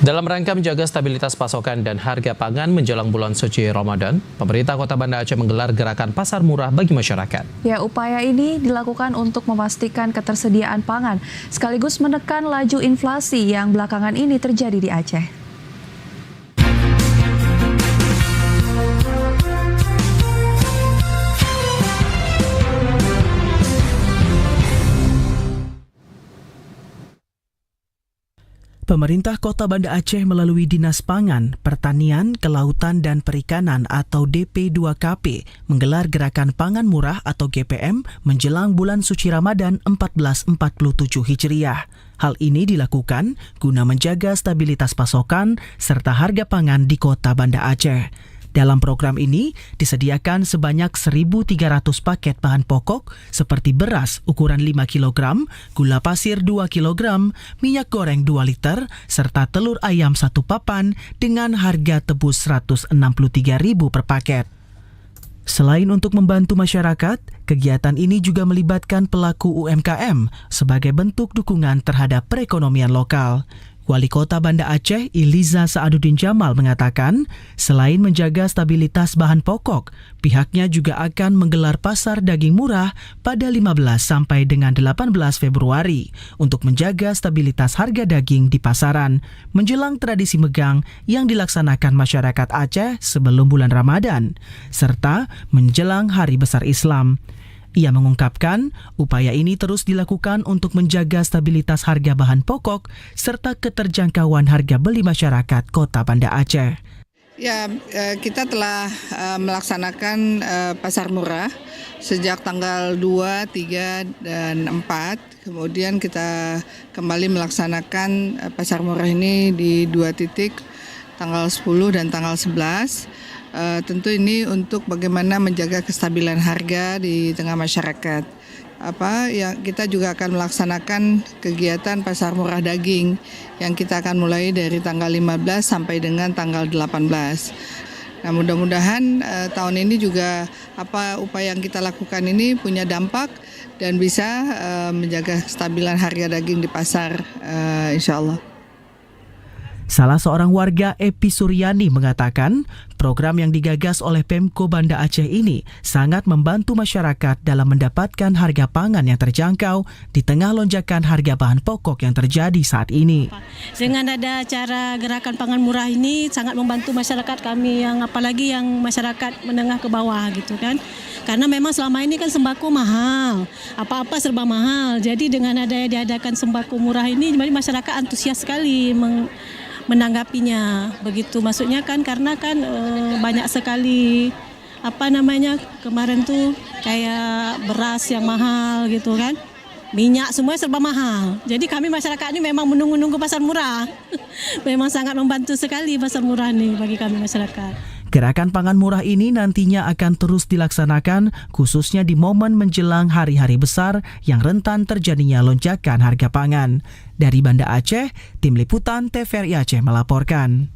Dalam rangka menjaga stabilitas pasokan dan harga pangan menjelang bulan suci Ramadan, pemerintah Kota Banda Aceh menggelar gerakan pasar murah bagi masyarakat. Ya, upaya ini dilakukan untuk memastikan ketersediaan pangan, sekaligus menekan laju inflasi yang belakangan ini terjadi di Aceh. Pemerintah Kota Banda Aceh melalui Dinas Pangan, Pertanian, Kelautan dan Perikanan atau DP2KP menggelar Gerakan Pangan Murah atau GPM menjelang bulan suci Ramadan 1447 Hijriah. Hal ini dilakukan guna menjaga stabilitas pasokan serta harga pangan di Kota Banda Aceh. Dalam program ini disediakan sebanyak 1.300 paket bahan pokok seperti beras ukuran 5 kg, gula pasir 2 kg, minyak goreng 2 liter, serta telur ayam 1 papan dengan harga tebus Rp163.000 per paket. Selain untuk membantu masyarakat, kegiatan ini juga melibatkan pelaku UMKM sebagai bentuk dukungan terhadap perekonomian lokal. Wali Kota Banda Aceh, Iliza Saaduddin Jamal mengatakan, selain menjaga stabilitas bahan pokok, pihaknya juga akan menggelar pasar daging murah pada 15 sampai dengan 18 Februari untuk menjaga stabilitas harga daging di pasaran menjelang tradisi megang yang dilaksanakan masyarakat Aceh sebelum bulan Ramadan, serta menjelang Hari Besar Islam. Ia mengungkapkan upaya ini terus dilakukan untuk menjaga stabilitas harga bahan pokok serta keterjangkauan harga beli masyarakat Kota Banda Aceh. Ya, kita telah melaksanakan pasar murah sejak tanggal 2, 3, dan 4. Kemudian kita kembali melaksanakan pasar murah ini di 2 titik, tanggal 10 dan tanggal 11. Tentu ini untuk bagaimana menjaga kestabilan harga di tengah masyarakat. Kita juga akan melaksanakan kegiatan pasar murah daging yang kita akan mulai dari tanggal 15 sampai dengan tanggal 18. Nah, mudah-mudahan tahun ini juga upaya yang kita lakukan ini punya dampak dan bisa menjaga kestabilan harga daging di pasar, insya Allah. Salah seorang warga, Epi Suryani, mengatakan program yang digagas oleh Pemko Banda Aceh ini sangat membantu masyarakat dalam mendapatkan harga pangan yang terjangkau di tengah lonjakan harga bahan pokok yang terjadi saat ini. Dengan ada acara gerakan pangan murah ini sangat membantu masyarakat kami, yang apalagi yang masyarakat menengah ke bawah gitu kan. Karena memang selama ini kan sembako mahal, apa-apa serba mahal. Jadi dengan adanya diadakan sembako murah ini, jadi masyarakat antusias sekali menanggapinya begitu, maksudnya kan karena kan banyak sekali kemarin tuh kayak beras yang mahal gitu kan, minyak semuanya serba mahal. Jadi kami masyarakat ini memang menunggu-nunggu pasar murah. Memang sangat membantu sekali pasar murah nih bagi kami masyarakat. Gerakan pangan murah ini nantinya akan terus dilaksanakan khususnya di momen menjelang hari-hari besar yang rentan terjadinya lonjakan harga pangan. Dari Banda Aceh, Tim Liputan TVRI Aceh melaporkan.